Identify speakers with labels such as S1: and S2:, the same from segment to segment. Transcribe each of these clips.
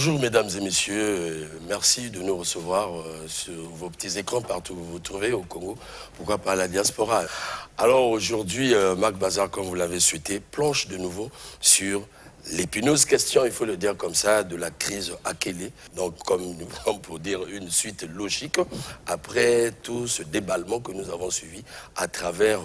S1: Bonjour mesdames et messieurs, merci de nous recevoir sur vos petits écrans partout où vous vous trouvez au Congo, pourquoi pas à la diaspora. Alors aujourd'hui, Marc Bazar, comme vous l'avez souhaité, planche de nouveau sur l'épineuse question, il faut le dire comme ça, de la crise Akele. Donc comme pour dire une suite logique, après tout ce déballement que nous avons suivi à travers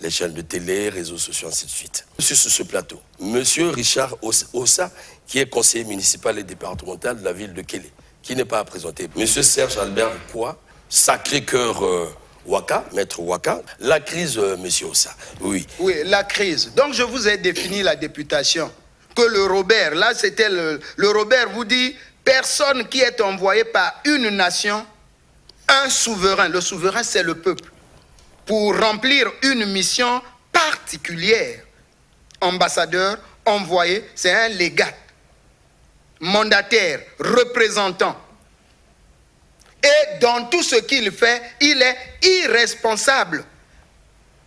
S1: les chaînes de télé, réseaux sociaux, ainsi de suite. Sur ce plateau, Monsieur Richard Ossa, qui est conseiller municipal et départemental de la ville de Kélé, qui n'est pas à présenter. Monsieur Serge Albert Quoi, Sacré-Cœur Waka, maître Waka, la crise, monsieur Ossa, oui.
S2: Oui, la crise. Donc je vous ai défini la députation. Que le Robert, là c'était le Robert vous dit, personne qui est envoyé par une nation, un souverain. Le souverain c'est le peuple. Pour remplir une mission particulière. Ambassadeur, envoyé, c'est un légat. Mandataire, représentant. Et dans tout ce qu'il fait, il est irresponsable.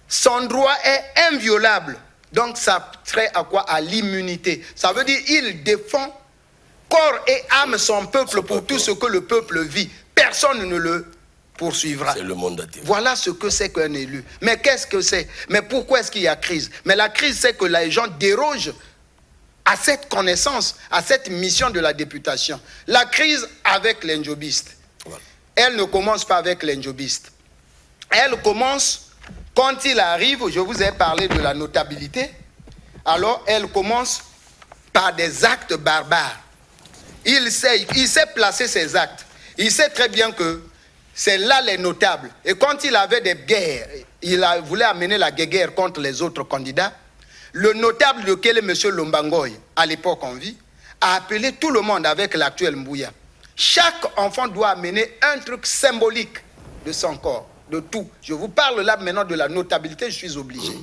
S2: Son droit est inviolable. Donc ça trait à quoi? À l'immunité. Ça veut dire qu'il défend corps et âme son peuple pour tout ce que le peuple vit. Personne ne le poursuivra.
S1: C'est le mandataire.
S2: Voilà ce que c'est qu'un élu. Mais qu'est-ce que c'est? Mais pourquoi est-ce qu'il y a crise? Mais la crise, c'est que les gens dérogent à cette connaissance, à cette mission de la députation. La crise avec l'enjobiste. Voilà. Elle ne commence pas avec l'enjobiste. Elle commence quand il arrive, je vous ai parlé de la notabilité, alors elle commence par des actes barbares. Il sait placer ses actes. Il sait très bien que c'est là les notables. Et quand il avait des guerres, voulait amener la guerre contre les autres candidats, le notable de Kélé, M. Lombangoy, à l'époque en vie, a appelé tout le monde avec l'actuel Mbouya. Chaque enfant doit amener un truc symbolique de son corps, de tout. Je vous parle là maintenant de la notabilité, je suis obligé.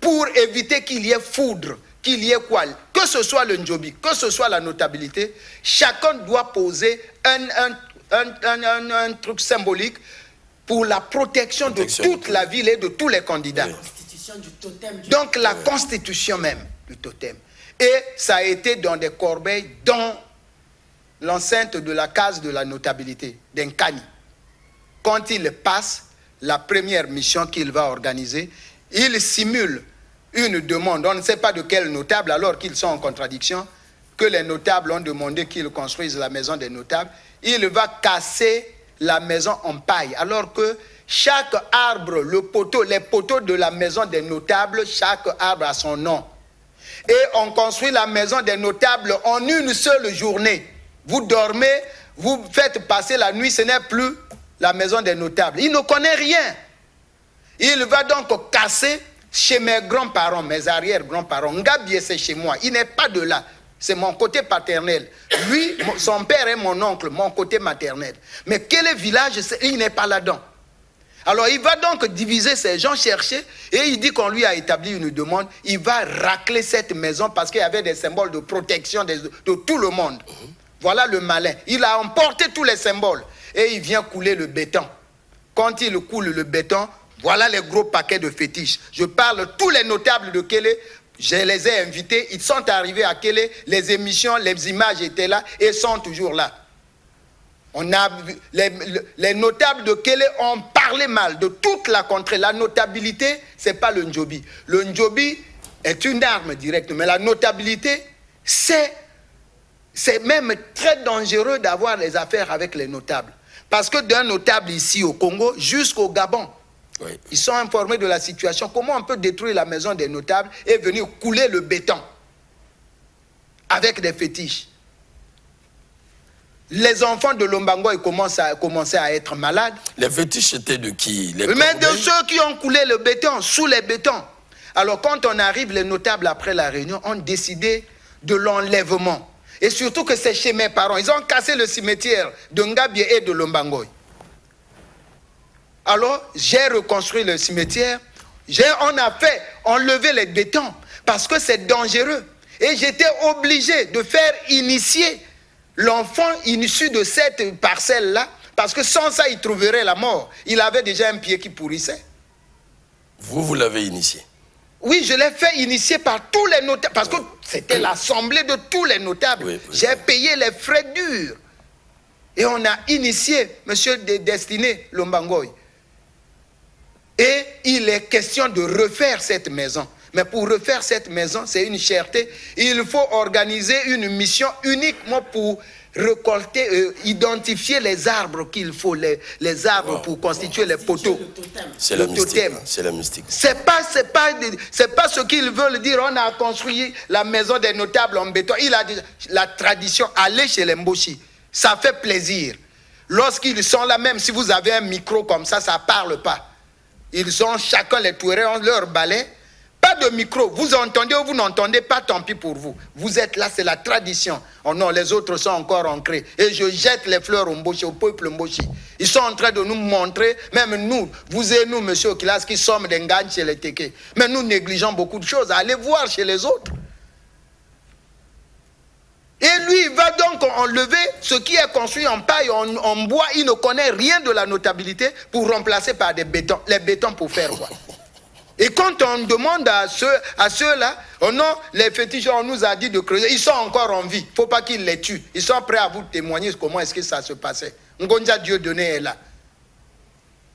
S2: Pour éviter qu'il y ait foudre, qu'il y ait quoi, que ce soit le Njobi, que ce soit la notabilité, chacun doit poser un truc symbolique pour la protection de toute la ville et de tous les candidats. Donc la constitution même du totem. Et ça a été dans des corbeilles dans l'enceinte de la case de la notabilité, d'Enkani. Quand il passe la première mission qu'il va organiser, il simule une demande, on ne sait pas de quel notable, alors qu'ils sont en contradiction, que les notables ont demandé qu'ils construisent la maison des notables. Il va casser la maison en paille, alors que chaque arbre, les poteaux de la maison des notables, chaque arbre a son nom. Et on construit la maison des notables en une seule journée. Vous dormez, vous faites passer la nuit, ce n'est plus la maison des notables. Il ne connaît rien. Il va donc casser chez mes grands-parents, mes arrière-grands-parents. Ngabié, c'est chez moi. Il n'est pas de là. C'est mon côté paternel. Lui, son père est mon oncle, mon côté maternel. Mais quel village, il n'est pas là-dedans. Alors il va donc diviser ces gens, chercher, et il dit qu'on lui a établi une demande. Il va racler cette maison parce qu'il y avait des symboles de protection de tout le monde. Voilà le malin. Il a emporté tous les symboles. Et il vient couler le béton. Quand il coule le béton, voilà les gros paquets de fétiches. Je parle tous les notables de Kélé. Je les ai invités. Ils sont arrivés à Kélé. Les émissions, les images étaient là et sont toujours là. Les notables de Kélé ont parlé mal de toute la contrée. La notabilité, ce n'est pas le Njobi. Le Njobi est une arme directe. Mais la notabilité, c'est même très dangereux d'avoir les affaires avec les notables. Parce que d'un notable ici au Congo jusqu'au Gabon, oui, ils sont informés de la situation. Comment on peut détruire la maison des notables et venir couler le béton avec des fétiches? Les enfants de Lombango commençaient à être malades.
S1: Les fétiches étaient de qui?
S2: Mais de ceux qui ont coulé le béton, sous les bétons. Alors quand on arrive, les notables après la réunion ont décidé de l'enlèvement. Et surtout que c'est chez mes parents. Ils ont cassé le cimetière de Ngabié et de Lombangoy. Alors, j'ai reconstruit le cimetière. On a fait enlever les bétons parce que c'est dangereux. Et j'étais obligé de faire initier l'enfant issu de cette parcelle-là parce que sans ça, il trouverait la mort. Il avait déjà un pied qui pourrissait.
S1: Vous l'avez initié?
S2: Oui, je l'ai fait initier par tous les notables, parce que c'était l'assemblée de tous les notables.
S1: Oui.
S2: J'ai payé les frais durs. Et on a initié M. Destiné Lombangoy. Et il est question de refaire cette maison. Mais pour refaire cette maison, c'est une cherté. Il faut organiser une mission uniquement pour récolter, identifier les arbres qu'il faut, les arbres pour constituer les poteaux.
S1: C'est la mystique. C'est la mystique.
S2: C'est pas ce qu'ils veulent dire. On a construit la maison des notables en béton. Il a dit, la tradition, allez chez les Mboshi. Ça fait plaisir. Lorsqu'ils sont là, même si vous avez un micro comme ça ne parle pas. Ils sont chacun les Touaregs, ont leur balai. Pas de micro. Vous entendez ou vous n'entendez pas, tant pis pour vous. Vous êtes là, c'est la tradition. Oh non, les autres sont encore ancrés. Et je jette les fleurs au Mboshi, au peuple Mboshi. Ils sont en train de nous montrer, même nous, vous et nous, monsieur Okilas, qui sommes des Ngagne chez les Teke. Mais nous négligeons beaucoup de choses. Allez voir chez les autres. Et lui, il va donc enlever ce qui est construit en paille, en bois. Il ne connaît rien de la notabilité pour remplacer par des bétons. Les bétons pour faire quoi? Et quand on demande à ceux-là, oh non, les fétiches, on nous a dit de creuser, ils sont encore en vie. Il ne faut pas qu'ils les tuent. Ils sont prêts à vous témoigner comment est-ce que ça se passait. Ngonja Dieu donné est là.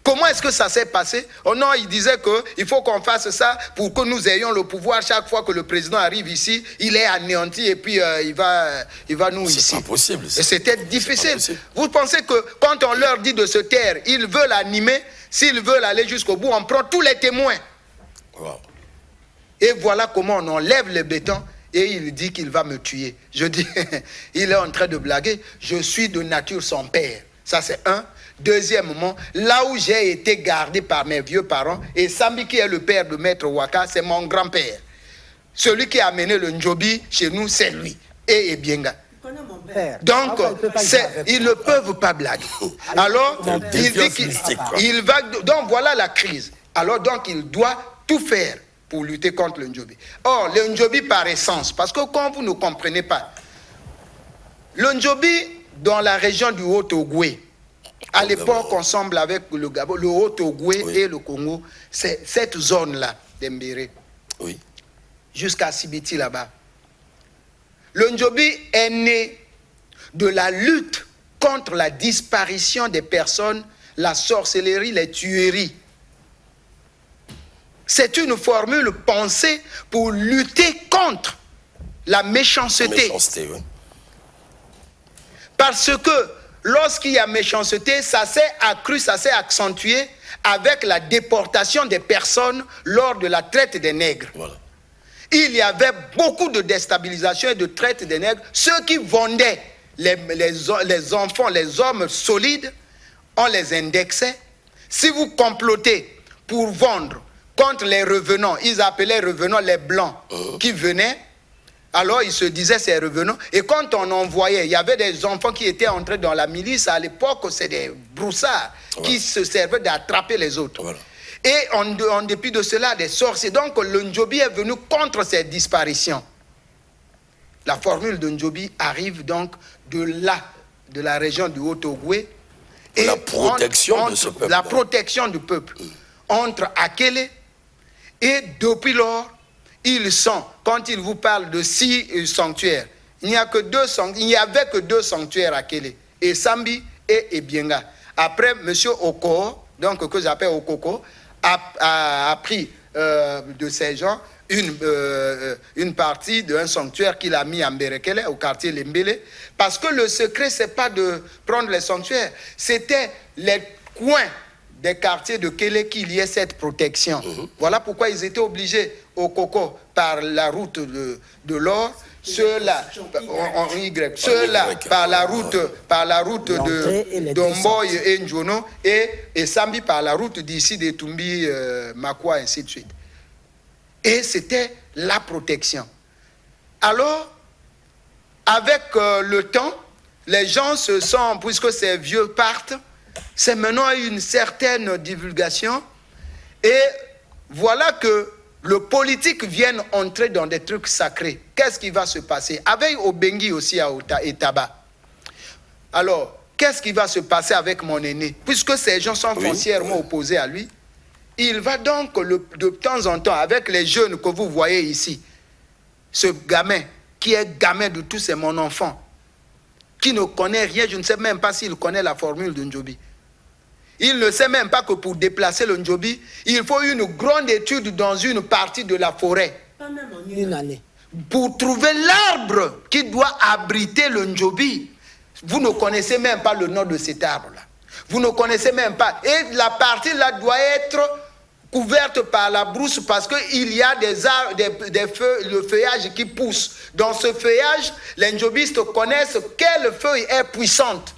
S2: Comment est-ce que ça s'est passé? Oh non, il disait qu'il faut qu'on fasse ça pour que nous ayons le pouvoir. Chaque fois que le président arrive ici, il est anéanti et puis il va nous ici.
S1: C'est pas possible.
S2: Et c'était difficile. Vous pensez que quand on leur dit de se taire, ils veulent animer, s'ils veulent aller jusqu'au bout, on prend tous les témoins.
S1: Wow.
S2: Et voilà comment on enlève le béton et il dit qu'il va me tuer. Je dis, il est en train de blaguer. Je suis de nature son père. Ça c'est un. Deuxièmement, là où j'ai été gardé par mes vieux parents, et Sambi qui est le père de Maître Waka, c'est mon grand-père. Celui qui a amené le Njobi chez nous, c'est lui. Et Ebienga. Donc, ils ne peuvent pas blaguer. Alors, il dit qu'il va... Donc, voilà la crise. Alors, donc, il doit tout faire pour lutter contre le Njobi. Or, le Njobi par essence, parce que quand vous ne comprenez pas, le Njobi, dans la région du Haut-Ogoué, à l'époque, ensemble avec le Gabon, le Haut-Ogoué et le Congo, c'est cette zone-là, d'Embéré, jusqu'à Sibiti là-bas. Le Njobi est né de la lutte contre la disparition des personnes, la sorcellerie, les tueries. C'est une formule pensée pour lutter contre la méchanceté. Parce que lorsqu'il y a méchanceté, ça s'est accru, ça s'est accentué avec la déportation des personnes lors de la traite des nègres. Voilà. Il y avait beaucoup de déstabilisation et de traite des nègres. Ceux qui vendaient les enfants, les hommes solides, on les indexait. Si vous complotez pour vendre contre les revenants, ils appelaient revenants les blancs qui venaient. Alors, ils se disaient, ces revenants. Et quand on envoyait, il y avait des enfants qui étaient entrés dans la milice. À l'époque, c'est des broussards qui se servaient d'attraper les autres. Voilà. Et en dépit de cela, des sorciers. Donc, le Njobi est venu contre ces disparitions. La formule de Njobi arrive donc de là, de la région du Haut-Ogoué. Et
S1: la protection de ce peuple.
S2: La protection du peuple. Entre Akele et depuis lors, ils sont, quand ils vous parlent de 6 sanctuaires, il n'y avait que 2 sanctuaires à Kélé, et Sambi et Ebienga. Après, M. Oko, donc que j'appelle Okoko, a pris de ces gens une partie d'un sanctuaire qu'il a mis à Mberekele, au quartier Lembele, parce que le secret, ce n'est pas de prendre les sanctuaires, c'était les coins des quartiers de Kélé qu'il y ait cette protection. Voilà pourquoi ils étaient obligés au Coco par la route de l'or, ceux-là en Y, ceux-là par la route de Domboy et Njono et Sambi par la route d'ici de Tumbi, Makwa, ainsi de suite. Et c'était la protection. Alors, avec le temps, les gens se sont, puisque ces vieux partent, c'est maintenant une certaine divulgation et voilà que le politique vient entrer dans des trucs sacrés. Qu'est-ce qui va se passer? Avec Obengi aussi à Etaba. Alors, qu'est-ce qui va se passer avec mon aîné? Puisque ces gens sont foncièrement opposés à lui, Il va donc de temps en temps, avec les jeunes que vous voyez ici, ce gamin, qui est gamin de tous, c'est mon enfant, qui ne connaît rien, je ne sais même pas s'il connaît la formule de Ndjobi. Il ne sait même pas que pour déplacer le Ndjobi, il faut une grande étude dans une partie de la forêt.
S3: Pas même en une année.
S2: Pour trouver l'arbre qui doit abriter le Ndjobi. Vous ne connaissez même pas le nom de cet arbre-là. Vous ne connaissez même pas. Et la partie là doit être couverte par la brousse parce qu'il y a des arbres, le feuillage qui pousse. Dans ce feuillage, les Ndjobistes connaissent quelle feuille est puissante.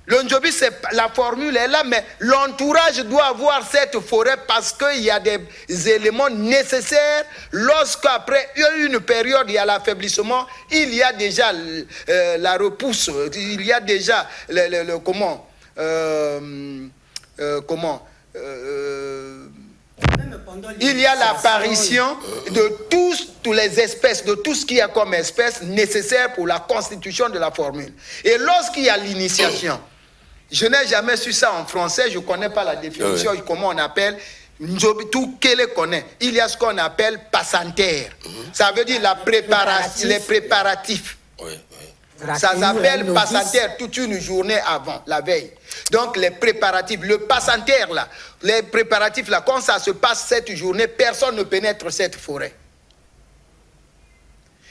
S2: Le Ndjobi, la formule est là, mais l'entourage doit avoir cette forêt parce qu'il y a des éléments nécessaires. Lorsqu'après une période, il y a l'affaiblissement, il y a déjà la repousse, il y a déjà il y a l'apparition de toutes les espèces, de tout ce qu'il y a comme espèce nécessaire pour la constitution de la formule. Et lorsqu'il y a l'initiation, je n'ai jamais su ça en français, je ne connais pas la définition, comment on appelle, tout Kélé connaît. Il y a ce qu'on appelle passantaire. Ça veut dire les préparatifs. Ça s'appelle passantaire toute une journée avant, la veille. Donc les préparatifs, le passantaire là, les préparatifs là, quand ça se passe cette journée, personne ne pénètre cette forêt.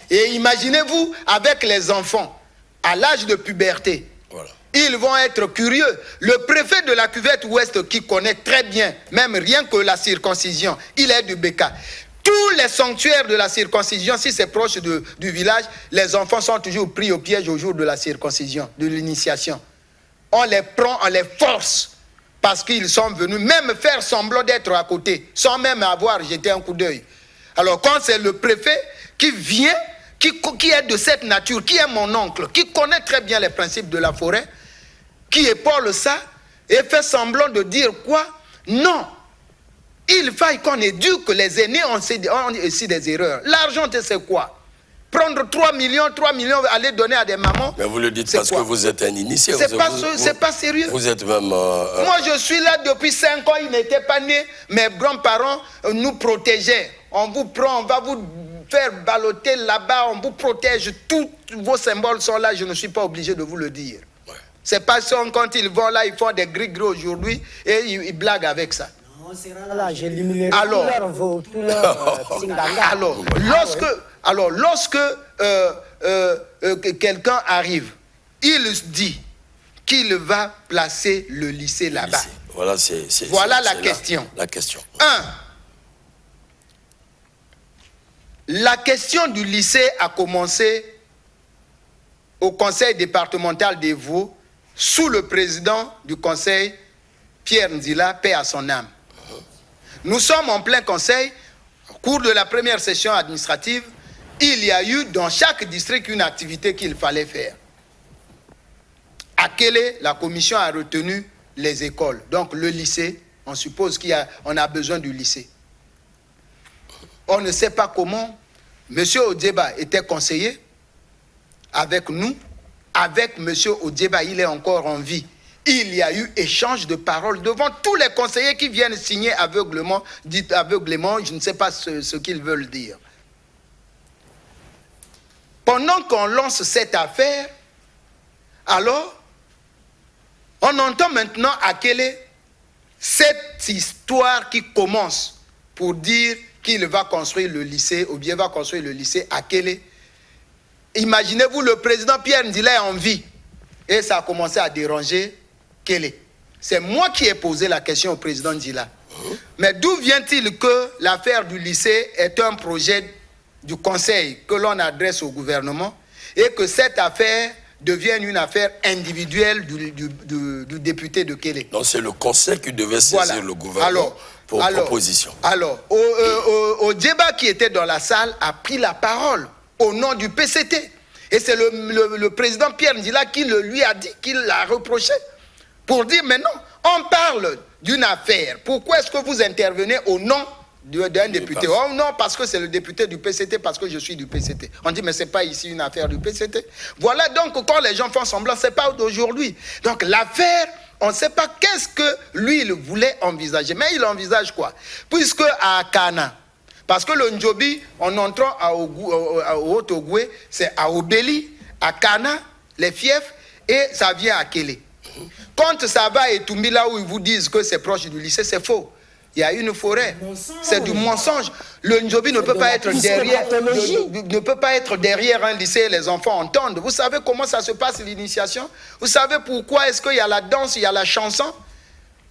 S2: Et imaginez-vous avec les enfants, à l'âge de puberté, ils vont être curieux. Le préfet de la cuvette ouest qui connaît très bien, même rien que la circoncision, il est du Béka. Tous les sanctuaires de la circoncision, si c'est proche du village, les enfants sont toujours pris au piège au jour de la circoncision, de l'initiation. On les prend, on les force, parce qu'ils sont venus même faire semblant d'être à côté, sans même avoir jeté un coup d'œil. Alors quand c'est le préfet qui vient, qui est de cette nature, qui est mon oncle, qui connaît très bien les principes de la forêt, qui épaule ça, et fait semblant de dire quoi? Non. Il faille qu'on éduque les aînés, on aussi des erreurs. L'argent, c'est quoi? Prendre 3 millions, aller donner à des mamans.
S1: Mais vous le dites parce que vous êtes un initié.
S2: C'est pas sérieux.
S1: Vous êtes même...
S2: Moi, je suis là depuis 5 ans, ils n'étaient pas nés. Mes grands-parents nous protégeaient. On vous prend, on va vous faire balloter là-bas, on vous protège. Tous vos symboles sont là, je ne suis pas obligé de vous le dire. Ouais. C'est pas ça, quand ils vont là, ils font des gris-gris aujourd'hui et ils blaguent avec ça. Alors, lorsque quelqu'un arrive, il dit qu'il va placer le lycée là-bas. Voilà la question.
S1: La question.
S2: 1. La question du lycée a commencé au conseil départemental des Vaud sous le président du conseil, Pierre Nzila, paix à son âme. Nous sommes en plein conseil. Au cours de la première session administrative, il y a eu dans chaque district une activité qu'il fallait faire. À Kélé, la commission a retenu les écoles. Donc le lycée, on suppose qu'on a besoin du lycée. On ne sait pas comment. Monsieur Odieba était conseiller avec nous. Avec Monsieur Odieba, il est encore en vie. Il y a eu échange de paroles devant tous les conseillers qui viennent signer aveuglément, dites aveuglément, je ne sais pas ce qu'ils veulent dire. Pendant qu'on lance cette affaire, alors, on entend maintenant à Kélé cette histoire qui commence pour dire qu'il va construire le lycée, ou bien va construire le lycée à Kélé. Imaginez-vous, le président Pierre Nzila est en vie. Et ça a commencé à déranger Kélé. C'est moi qui ai posé la question au président Nzila. Mais d'où vient-il que l'affaire du lycée est un projet du conseil que l'on adresse au gouvernement et que cette affaire devienne une affaire individuelle du député de Kélé?
S1: Donc c'est le conseil qui devait saisir le gouvernement pour proposition.
S2: Alors, Odieba qui était dans la salle a pris la parole au nom du PCT. Et c'est le président Pierre Nzila qui lui a dit, qu'il l'a reproché, pour dire, mais non, on parle d'une affaire. Pourquoi est-ce que vous intervenez au nom d'un député? Oh non, parce que c'est le député du PCT, parce que je suis du PCT. On dit, mais ce n'est pas ici une affaire du PCT. Voilà donc quand les gens font semblant, ce n'est pas d'aujourd'hui. Donc l'affaire, On ne sait pas qu'est-ce que lui, il voulait envisager. Mais il envisage quoi? Puisque à Kana, parce que le Ndjobi, en entrant au Haut-Ogoué, c'est à Obéli, à Kana, les fiefs, et ça vient à Kélé. Quand ça va et Toumbi, là où ils vous disent que c'est proche du lycée, c'est faux. Il y a une forêt. C'est du mensonge. Le Ndjobi ne peut pas être derrière, ne peut pas être derrière un lycée et les enfants entendent. Vous savez comment ça se passe l'initiation? Vous savez pourquoi est-ce qu'il y a la danse, il y a la chanson?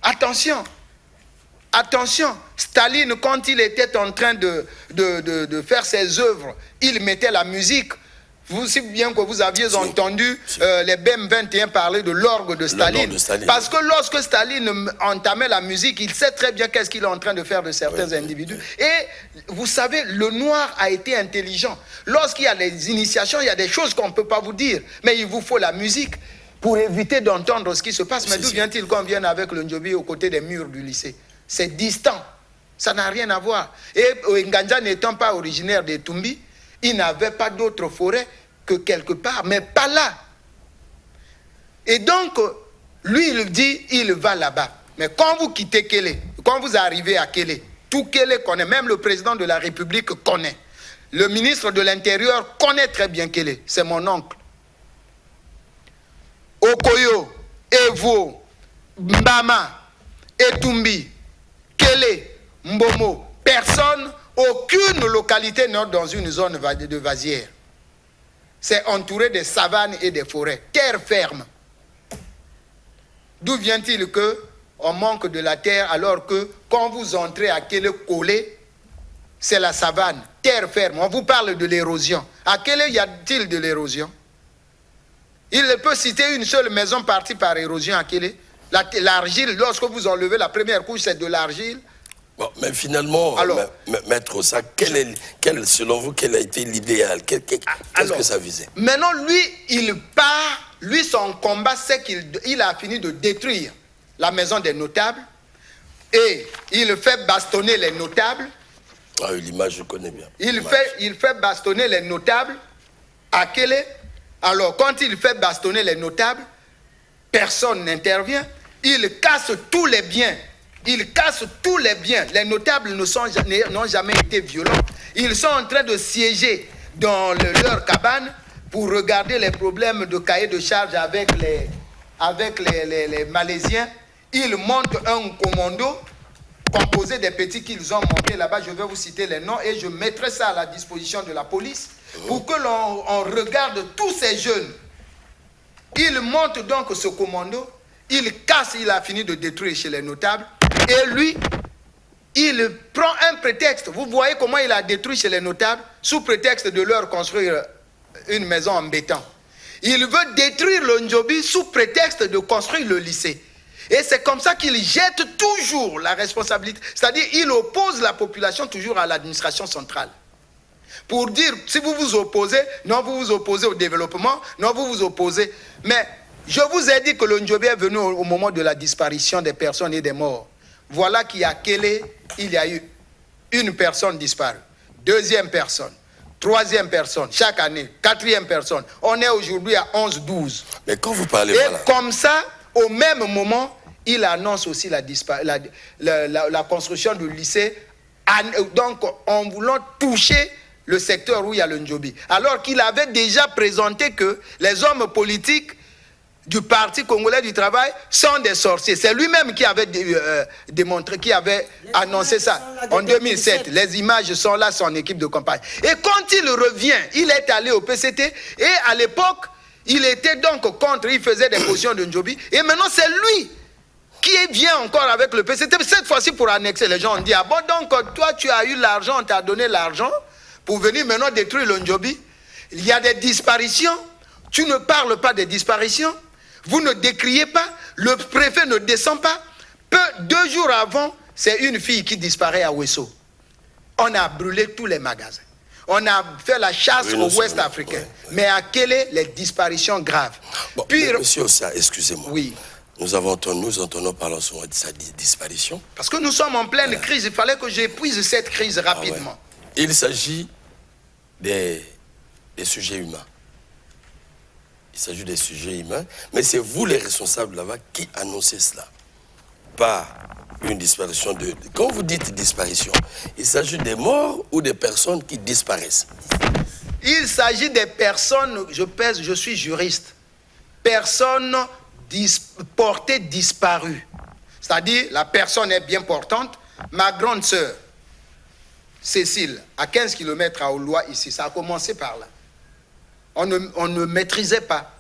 S2: Attention. Attention. Staline, quand il était en train de faire ses œuvres, il mettait la musique. Vous aussi bien que vous aviez entendu les BEM 21 parler de l'orgue de Staline. Parce que lorsque Staline entamait la musique, il sait très bien qu'est-ce qu'il est en train de faire de certains individus. Et vous savez, le noir a été intelligent. Lorsqu'il y a des initiations, il y a des choses qu'on ne peut pas vous dire. Mais il vous faut la musique pour éviter d'entendre ce qui se passe. Mais d'où vient-il qu'on vienne avec le Ndjobi aux côtés des murs du lycée? C'est distant. Ça n'a rien à voir. Et Ngandja n'étant pas originaire de Toumbi, il n'avait pas d'autre forêt que quelque part, mais pas là. Et donc, lui, il dit, il va là-bas. Mais quand vous quittez Kélé, quand vous arrivez à Kélé, tout Kélé connaît, même le président de la République connaît. Le ministre de l'Intérieur connaît très bien Kélé, c'est mon oncle. Okoyo, Evo, Mbama, Etumbi, Kélé, Mbomo, personne, aucune localité n'est dans une zone de vasière. C'est entouré de savanes et de forêts, terre ferme. D'où vient-il qu'on manque de la terre alors que quand vous entrez à Kélé Kolé, c'est la savane, terre ferme. On vous parle de l'érosion. À Kélé y a-t-il de l'érosion? Il peut citer une seule maison partie par érosion à Kélé. L'argile, lorsque vous enlevez la première couche, c'est de l'argile.
S1: Bon, mais finalement, Maître Ossa, selon vous, quel a été l'idéal? Qu'est-ce que ça visait?
S2: Maintenant, lui, il part, lui, son combat, c'est qu'il a fini de détruire la maison des notables et il fait bastonner les notables.
S1: Ah, l'image, je connais bien.
S2: Il fait bastonner les notables à Kélé. Alors, quand il fait bastonner les notables, personne n'intervient. Il casse tous les biens. Il casse tous les biens. Les notables n'ont jamais été violents. Ils sont en train de siéger dans leur cabane pour regarder les problèmes de cahier de charge avec les Malaisiens. Ils montent un commando composé des petits qu'ils ont montés là-bas. Je vais vous citer les noms et je mettrai ça à la disposition de la police pour que l'on regarde tous ces jeunes. Ils montent donc ce commando. Il casse, il a fini de détruire chez les notables. Et lui, il prend un prétexte. Vous voyez comment il a détruit chez les notables sous prétexte de leur construire une maison en béton. Il veut détruire le Ndjobi sous prétexte de construire le lycée. Et c'est comme ça qu'il jette toujours la responsabilité. C'est-à-dire il oppose la population toujours à l'administration centrale. Pour dire, si vous vous opposez, non, vous vous opposez au développement, non, vous vous opposez. Mais je vous ai dit que le Ndjobi est venu au moment de la disparition des personnes et des morts. Voilà qu'il y a Kélé, il y a eu une personne disparue, deuxième personne, troisième personne, chaque année, quatrième personne. On est aujourd'hui à 11-12.
S1: Mais quand vous parlez...
S2: Et comme ça, au même moment, il annonce aussi la construction du lycée, donc en voulant toucher le secteur où il y a le Ndjobi. Alors qu'il avait déjà présenté que les hommes politiques du Parti congolais du travail sont des sorciers. C'est lui-même qui avait démontré, qui avait annoncé ça en 2007. Les images sont là, son équipe de campagne. Et quand il revient, il est allé au PCT et à l'époque, il était donc contre, il faisait des positions de Ndjobi. Et maintenant, c'est lui qui vient encore avec le PCT. Cette fois-ci pour annexer. Les gens ont dit, ah bon, donc toi tu as eu l'argent, on t'a donné l'argent pour venir maintenant détruire le Ndjobi. Il y a des disparitions. Tu ne parles pas des disparitions. Vous ne décriez pas, le préfet ne descend pas. 2 jours avant, c'est une fille qui disparaît à Ouesso. On a brûlé tous les magasins. On a fait la chasse au Ouest africain. Ouais. Mais à Kélé, les disparitions graves.
S1: Bon, monsieur Ossa, excusez-moi.
S2: Oui.
S1: Nous entendons parler souvent de sa disparition.
S2: Parce que nous sommes en pleine crise. Il fallait que j'épuise cette crise rapidement.
S1: Ah ouais. Il s'agit des sujets humains. il s'agit des sujets humains, mais c'est vous les responsables là-bas qui annoncez cela. Pas une disparition de... Quand vous dites disparition, il s'agit des morts ou des personnes qui disparaissent?
S2: Il s'agit des personnes, je suis juriste, personnes portées disparues. C'est-à-dire, la personne est bien portante. Ma grande sœur, Cécile, à 15 km à Oloa, ici, ça a commencé par là. On ne maîtrisait pas.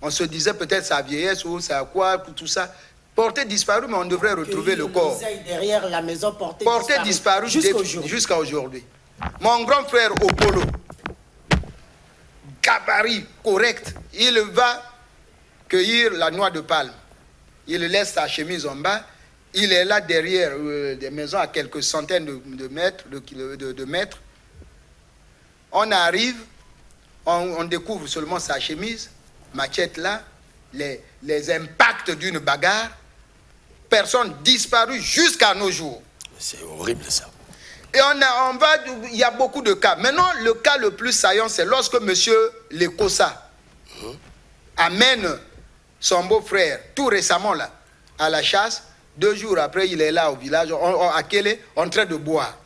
S2: On se disait peut-être sa vieillesse ou sa quoi, tout ça. Portée disparue, mais on devrait retrouver le corps.
S3: Derrière la maison, portée
S2: disparue jusqu'à aujourd'hui. Mon grand frère Opolo, gabarit correct, il va cueillir la noix de palme. Il laisse sa chemise en bas. Il est là derrière des maisons à quelques centaines de mètres. On arrive, on découvre seulement sa chemise, machette là, les impacts d'une bagarre. Personne disparue jusqu'à nos jours.
S1: C'est horrible ça.
S2: Et il y a beaucoup de cas. Maintenant, le cas le plus saillant, c'est lorsque M. Lekosa amène son beau-frère, tout récemment là, à la chasse. 2 jours après, il est là au village, à Kélé, en train de boire.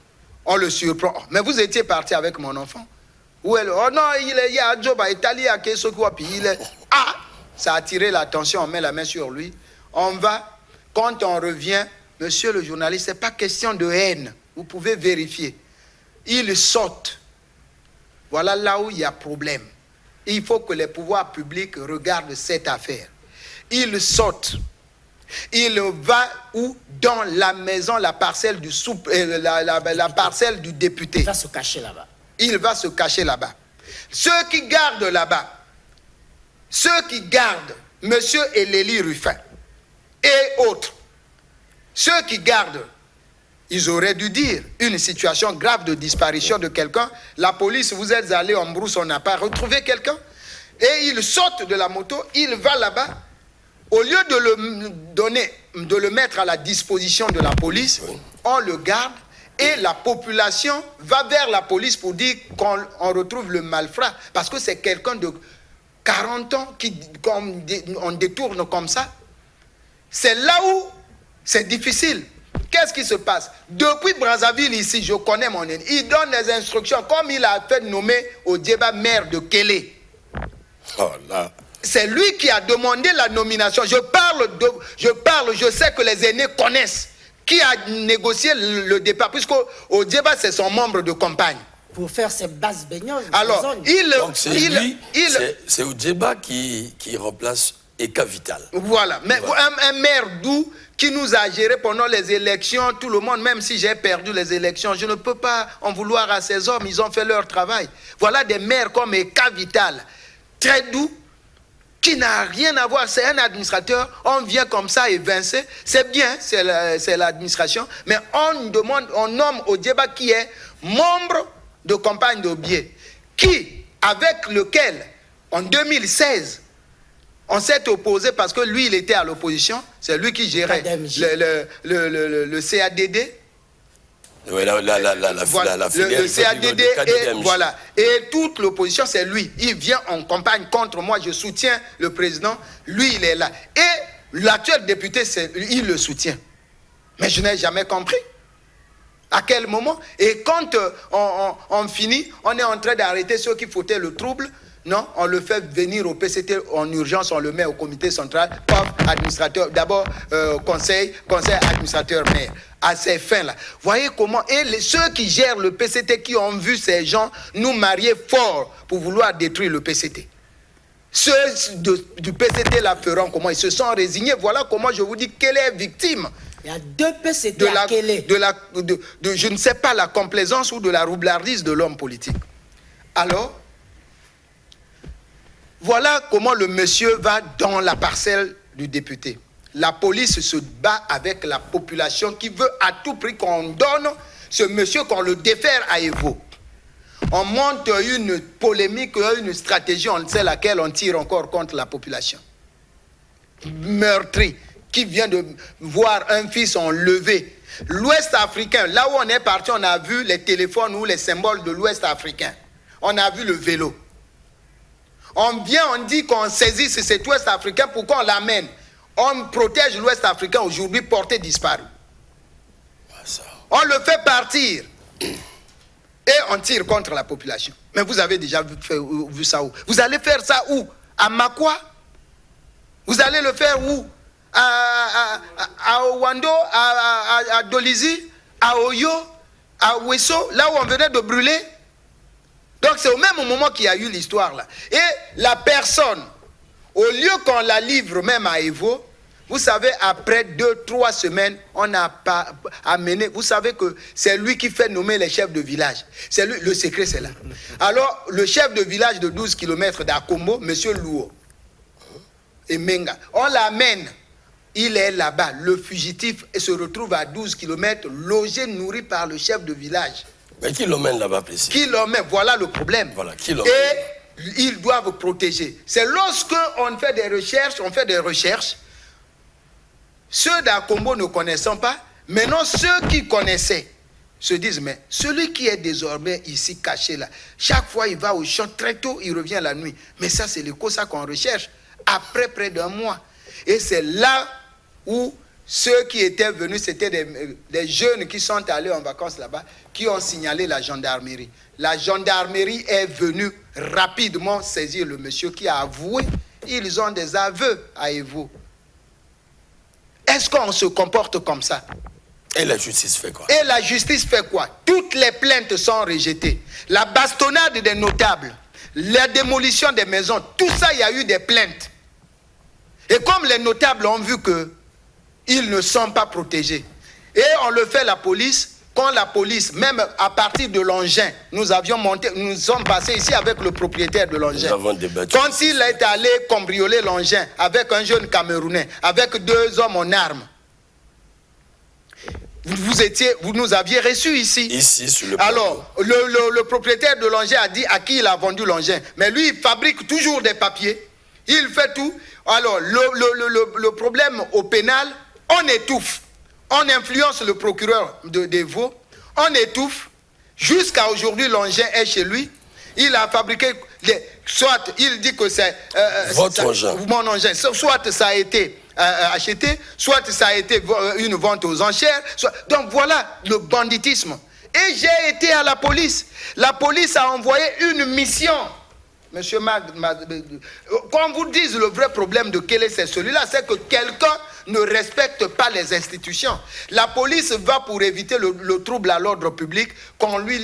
S2: On le surprend. Oh, mais vous étiez parti avec mon enfant. Où elle? Oh non, il est à Job, à Italie, à Kesokwa, puis il est... Ah! Ça a attiré l'attention, on met la main sur lui. On va, quand on revient, monsieur le journaliste, ce n'est pas question de haine. Vous pouvez vérifier. Il saute. Voilà là où il y a problème. Il faut que les pouvoirs publics regardent cette affaire. Il saute. Il va où? Dans la maison, la parcelle du la parcelle du député.
S3: Il va se cacher là-bas.
S2: Il va se cacher là-bas. Ceux qui gardent là-bas, ceux qui gardent M. Eléli Ruffin et autres, ceux qui gardent, ils auraient dû dire une situation grave de disparition de quelqu'un. La police, vous êtes allé en brousse, on n'a pas retrouvé quelqu'un. Et il saute de la moto, il va là-bas. Au lieu de le mettre à la disposition de la police, on le garde et la population va vers la police pour dire qu'on retrouve le malfrat. Parce que c'est quelqu'un de 40 ans qu'on détourne comme ça. C'est là où c'est difficile. Qu'est-ce qui se passe? Depuis Brazzaville ici, je connais mon ennemi. Il donne des instructions comme il a fait nommer Odieba maire de Kélé.
S1: Oh là.
S2: C'est lui qui a demandé la nomination. Je sais que les aînés connaissent. Qui a négocié le départ, puisque Odieba, c'est son membre de campagne.
S3: Pour faire ses bases baigneuses.
S2: Alors,
S1: c'est Odieba qui remplace Eka Vital.
S2: Voilà. Mais un maire d'où qui nous a géré pendant les élections, tout le monde, même si j'ai perdu les élections, je ne peux pas en vouloir à ces hommes, ils ont fait leur travail. Voilà des maires comme Eka Vital, très doux, qui n'a rien à voir, c'est un administrateur, on vient comme ça évincer, c'est bien, c'est l'administration, mais on nomme Odieba qui est membre de campagne d'Obié, avec lequel, en 2016, on s'est opposé parce que lui, il était à l'opposition, c'est lui qui gérait le CADD.
S1: Oui,
S2: le CADD et toute l'opposition, c'est lui. Il vient en campagne contre moi, je soutiens le président, lui il est là. Et l'actuel député, il le soutient. Mais je n'ai jamais compris. À quel moment? Et quand on finit, on est en train d'arrêter ceux qui foutaient le trouble. Non, on le fait venir au PCT en urgence, on le met au comité central, administrateur, d'abord conseil administrateur maire. À ces fins-là. Voyez comment, et ceux qui gèrent le PCT, qui ont vu ces gens nous marier fort pour vouloir détruire le PCT. Ceux du PCT là feront comment? Ils se sont résignés. Voilà comment je vous dis quelle est victime.
S3: Il y a 2 PCT à Kélé.
S2: Je ne sais pas, la complaisance ou de la roublardise de l'homme politique. Alors, voilà comment le monsieur va dans la parcelle du député. La police se bat avec la population qui veut à tout prix qu'on donne ce monsieur, qu'on le défère à Evo. On monte une polémique, une stratégie, on ne sait laquelle, on tire encore contre la population. Meurtri, qui vient de voir un fils enlevé. L'Ouest africain, là où on est parti, on a vu les téléphones ou les symboles de l'Ouest africain. On a vu le vélo. On vient, on dit qu'on saisit cet Ouest africain, pourquoi on l'amène? On protège l'Ouest africain aujourd'hui, porté disparu. On le fait partir. Et on tire contre la population. Mais vous avez déjà vu ça où? Vous allez faire ça où? À Makwa? Vous allez le faire où? À Owando, à Dolizi, à Oyo, à Wesso, là où on venait de brûler. Donc c'est au même moment qu'il y a eu l'histoire là. Et la personne, au lieu qu'on la livre même à Evo, vous savez, après 2-3 semaines, on n'a pas amené. Vous savez que c'est lui qui fait nommer les chefs de village. C'est lui, le secret, c'est là. Alors, le chef de village de 12 km d'Akombo, M. Louo, et Menga, on l'amène. Il est là-bas. Le fugitif se retrouve à 12 km, logé, nourri par le chef de village.
S1: Mais qui l'emmène là-bas, précis? Qui
S2: l'emmène? Voilà le problème.
S1: Voilà, qui l'emmène?
S2: Et ils doivent protéger. C'est lorsque on fait des recherches, ceux d'Akombo ne connaissant pas, maintenant ceux qui connaissaient se disent, mais celui qui est désormais ici caché là, chaque fois il va au champ très tôt, il revient la nuit. Mais ça c'est le ça qu'on recherche après près d'un mois. Et c'est là où ceux qui étaient venus, c'était des jeunes qui sont allés en vacances là-bas, qui ont signalé la gendarmerie. La gendarmerie est venue rapidement saisir le monsieur qui a avoué. Ils ont des aveux à Evo. Est-ce qu'on se comporte comme ça?
S1: Et la justice fait quoi?
S2: Et la justice fait quoi? Toutes les plaintes sont rejetées. La bastonnade des notables, la démolition des maisons, tout ça, il y a eu des plaintes. Et comme les notables ont vu qu'ils ne sont pas protégés, et on le fait la police, quand la police, même à partir de l'engin, nous sommes passés ici avec le propriétaire de l'engin. Quand il est allé cambrioler l'engin avec un jeune Camerounais, avec 2 hommes en armes, vous nous aviez reçus ici.
S1: Ici, sur le
S2: Alors, le propriétaire de l'engin a dit à qui il a vendu l'engin. Mais lui, il fabrique toujours des papiers. Il fait tout. Alors, le problème au pénal, on étouffe. On influence le procureur d'Evo, on étouffe. Jusqu'à aujourd'hui, l'engin est chez lui. Il a fabriqué, soit il dit que c'est mon engin, soit ça a été acheté, soit ça a été une vente aux enchères. Donc voilà le banditisme. Et j'ai été à la police. La police a envoyé une mission. Monsieur quand vous dites le vrai problème de quel est celui-là, c'est que quelqu'un ne respecte pas les institutions. La police va pour éviter le trouble à l'ordre public, qu'on lui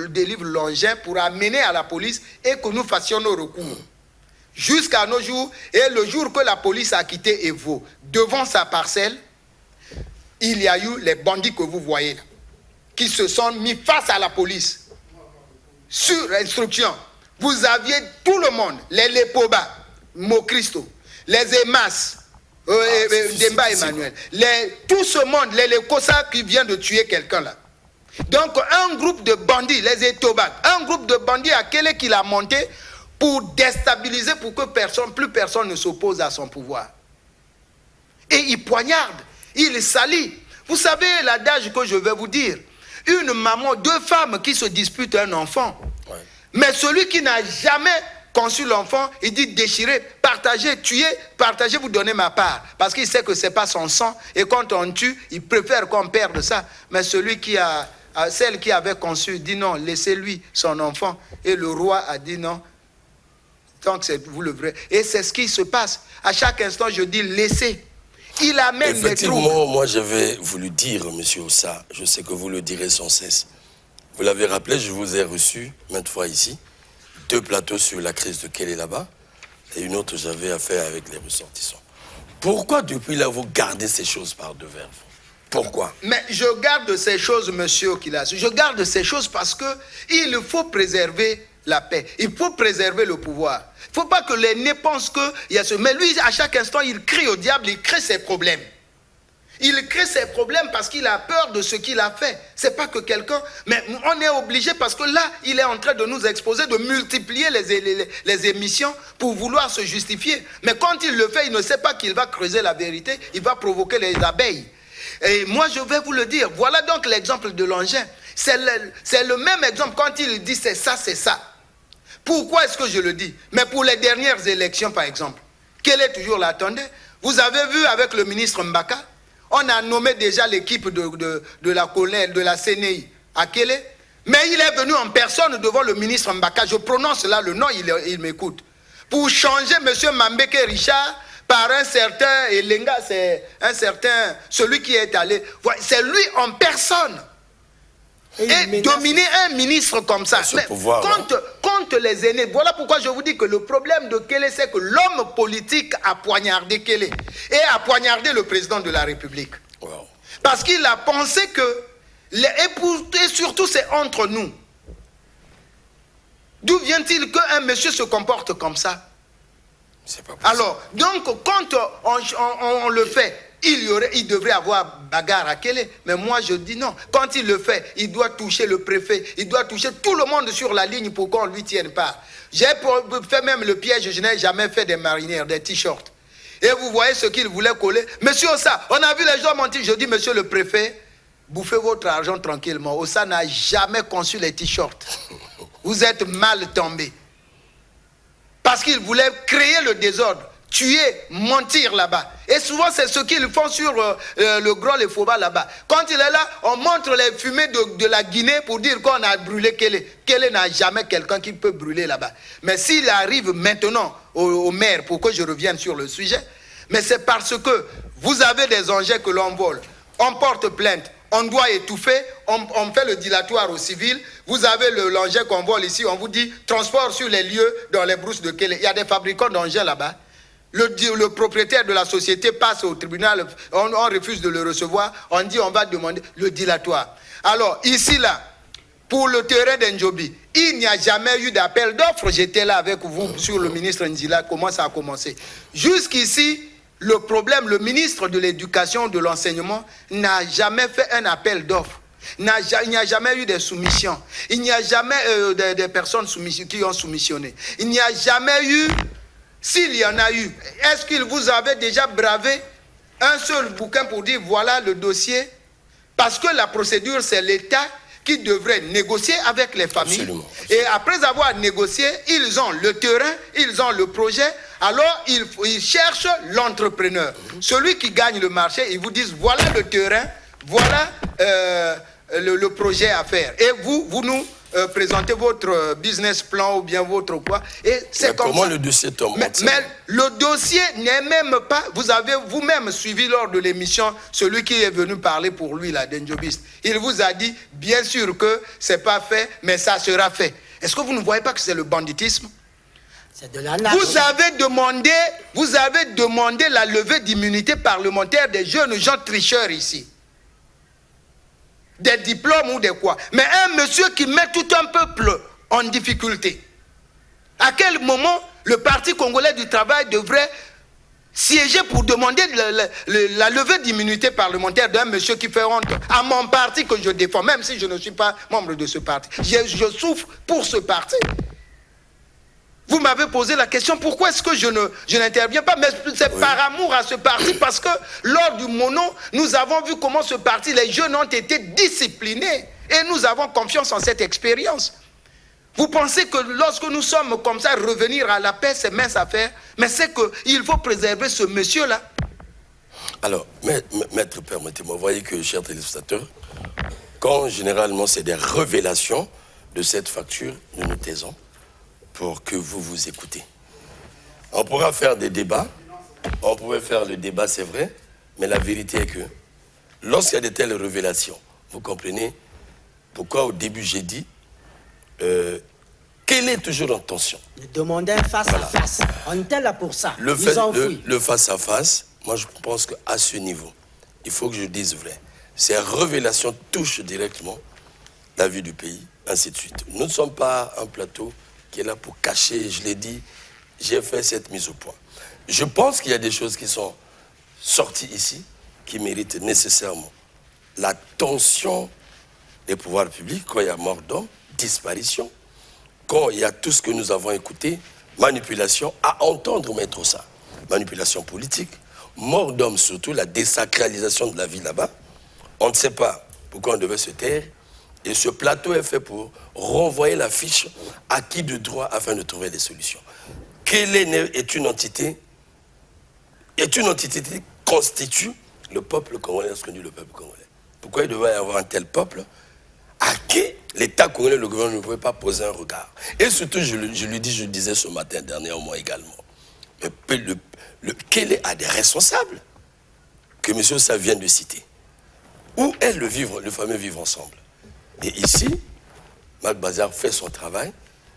S2: délivre l'engin pour amener à la police et que nous fassions nos recours. Jusqu'à nos jours, et le jour que la police a quitté Evo, devant sa parcelle, il y a eu les bandits que vous voyez là, qui se sont mis face à la police, sur instruction. Vous aviez tout le monde, les Lepoba, Mokristo, les Emas, Demba Emmanuel, tout ce monde, les Kosa qui vient de tuer quelqu'un là. Donc un groupe de bandits, les Etoba, un groupe de bandits à quel est qu'il a monté pour déstabiliser, pour que plus personne ne s'oppose à son pouvoir. Et il poignarde, il salit. Vous savez l'adage que je vais vous dire, une maman, 2 femmes qui se disputent un enfant. Ouais. Mais celui qui n'a jamais conçu l'enfant, il dit déchirer, partager, tuer, partager, vous donnez ma part. Parce qu'il sait que ce n'est pas son sang. Et quand on tue, il préfère qu'on perde ça. Mais celui celle qui avait conçu dit non, laissez-lui son enfant. Et le roi a dit non, tant que c'est vous le vrai. Et c'est ce qui se passe. À chaque instant, je dis laissez. Il amène les troubles.
S1: Effectivement, moi je vais vous le dire, monsieur Ossa. Je sais que vous le direz sans cesse. Vous l'avez rappelé, je vous ai reçu maintes fois ici. 2 plateaux sur la crise de Kélé là-bas. Et une autre, j'avais affaire avec les ressortissants. Pourquoi depuis là, vous gardez ces choses par devers? Pourquoi? Mais
S2: je garde ces choses, monsieur Okilas. Je garde ces choses parce qu'il faut préserver la paix. Il faut préserver le pouvoir. Il ne faut pas que les nés pensent qu'il y a ce... Mais lui, à chaque instant, il crie au diable, il crée ses problèmes. Il crée ses problèmes parce qu'il a peur de ce qu'il a fait. Ce n'est pas que quelqu'un... Mais on est obligé parce que là, il est en train de nous exposer, de multiplier les émissions pour vouloir se justifier. Mais quand il le fait, il ne sait pas qu'il va creuser la vérité. Il va provoquer les abeilles. Et moi, je vais vous le dire. Voilà donc l'exemple de l'engin. C'est le même exemple quand il dit c'est ça, c'est ça. Pourquoi est-ce que je le dis? Mais pour les dernières élections, par exemple, quelle est toujours l'attendue? Vous avez vu avec le ministre Mbaka, on a nommé déjà l'équipe de la colère, de la CNI à Kélé, mais il est venu en personne devant le ministre Mbaka. Je prononce là le nom, il m'écoute. Pour changer M. Mambeke Richard par un certain Elenga, c'est un certain, celui qui est allé. C'est lui en personne. Et dominer un ministre comme ça. Mais
S1: pouvoir,
S2: contre les aînés. Voilà pourquoi je vous dis que le problème de Kélé, c'est que l'homme politique a poignardé Kélé et a poignardé le président de la République.
S1: Wow.
S2: Parce qu'il a pensé que, et surtout c'est entre nous. D'où vient-il qu'un monsieur se comporte comme ça?
S1: C'est pas possible.
S2: Alors, donc, quand on le fait, il devrait avoir bagarre à Kélé. Mais moi, je dis non. Quand il le fait, il doit toucher le préfet. Il doit toucher tout le monde sur la ligne pour qu'on lui tienne pas. J'ai fait même le piège. Je n'ai jamais fait des marinières, des t-shirts. Et vous voyez ce qu'il voulait coller. Monsieur Ossa, on a vu les gens mentir. Je dis, monsieur le préfet, bouffez votre argent tranquillement. Ossa n'a jamais conçu les t-shirts. Vous êtes mal tombé. Parce qu'il voulait créer le désordre, tuer, mentir là-bas. Et souvent, c'est ce qu'ils font sur le Gros les Fauba là-bas. Quand il est là, on montre les fumées de la Guinée pour dire qu'on a brûlé Kélé. Kélé n'a jamais quelqu'un qui peut brûler là-bas. Mais s'il arrive maintenant au maire, pour que je revienne sur le sujet, mais c'est parce que vous avez des engins que l'on vole. On porte plainte. On doit étouffer, on fait le dilatoire au civil. Vous avez l'engin qu'on vole ici, on vous dit transport sur les lieux dans les brousses de Kélé. Il y a des fabricants d'engins là-bas. Le propriétaire de la société passe au tribunal, on refuse de le recevoir, on dit on va demander le dilatoire. Alors ici là, pour le terrain d'Endjobi, il n'y a jamais eu d'appel d'offres. J'étais là avec vous sur le ministre Ndila, comment ça a commencé. Jusqu'ici, le problème, le ministre de l'Éducation, de l'Enseignement n'a jamais fait un appel d'offres. Il n'y a jamais eu de soumission. Il n'y a jamais des personnes qui ont soumissionné. Il n'y a jamais eu, s'il y en a eu, est-ce qu'il vous avait déjà bravé un seul bouquin pour dire voilà le dossier? Parce que la procédure, c'est l'État qui devrait négocier avec les familles. Absolument. Et après avoir négocié, ils ont le terrain, ils ont le projet. Alors, ils cherchent l'entrepreneur. Celui qui gagne le marché, ils vous disent, voilà le terrain, voilà le projet à faire. Et vous nous présentez votre business plan ou bien votre quoi. Et c'est comme
S1: comment
S2: ça.
S1: Le dossier tombe?
S2: Mais le dossier n'est même pas... Vous avez vous-même suivi lors de l'émission celui qui est venu parler pour lui, la Denjobiste. Il vous a dit, bien sûr que c'est pas fait, mais ça sera fait. Est-ce que vous ne voyez pas que c'est le banditisme?
S3: De la
S2: vous avez demandé la levée d'immunité parlementaire des jeunes gens tricheurs ici. Des diplômes ou des quoi. Mais un monsieur qui met tout un peuple en difficulté. À quel moment le Parti congolais du travail devrait siéger pour demander la levée d'immunité parlementaire d'un monsieur qui fait honte à mon parti que je défends, même si je ne suis pas membre de ce parti. Je souffre pour ce parti. Vous m'avez posé la question, pourquoi est-ce que je n'interviens pas? Mais c'est par amour à ce parti, parce que lors du Mono, nous avons vu comment ce parti, les jeunes ont été disciplinés. Et nous avons confiance en cette expérience. Vous pensez que lorsque nous sommes comme ça, revenir à la paix, c'est mince affaire? Mais c'est qu'il faut préserver ce monsieur-là.
S1: Alors, maître, permettez-moi, vous voyez que, chers téléspectateurs, quand généralement c'est des révélations de cette facture, nous nous taisons pour que vous écoutez. On pourra faire des débats, on pourrait faire le débat, c'est vrai, mais la vérité est que lorsqu'il y a de telles révélations, vous comprenez pourquoi au début j'ai dit quelle est toujours l'intention?
S3: Demander un face-à-face. On était là pour ça.
S1: Le face-à-face, moi je pense qu'à ce niveau, il faut que je dise vrai. Ces révélations touchent directement la vie du pays, ainsi de suite. Nous ne sommes pas un plateau qui est là pour cacher, je l'ai dit, j'ai fait cette mise au point. Je pense qu'il y a des choses qui sont sorties ici, qui méritent nécessairement l'attention des pouvoirs publics quand il y a mort d'homme, disparition, quand il y a tout ce que nous avons écouté, manipulation, à entendre mettre ça, manipulation politique, mort d'homme surtout, la désacralisation de la vie là-bas. On ne sait pas pourquoi on devait se taire Et ce plateau est fait pour renvoyer la fiche à qui de droit afin de trouver des solutions. Quelle est une entité qui constitue le peuple congolais, ce que dit le peuple congolais. Pourquoi il devait y avoir un tel peuple à qui l'État congolais, le gouvernement ne pouvait pas poser un regard. Et surtout, je disais ce matin dernièrement également, mais quel est un des responsables que M. Sa vient de citer? Où est le fameux vivre ensemble? Et ici, Marc Bazar fait son travail.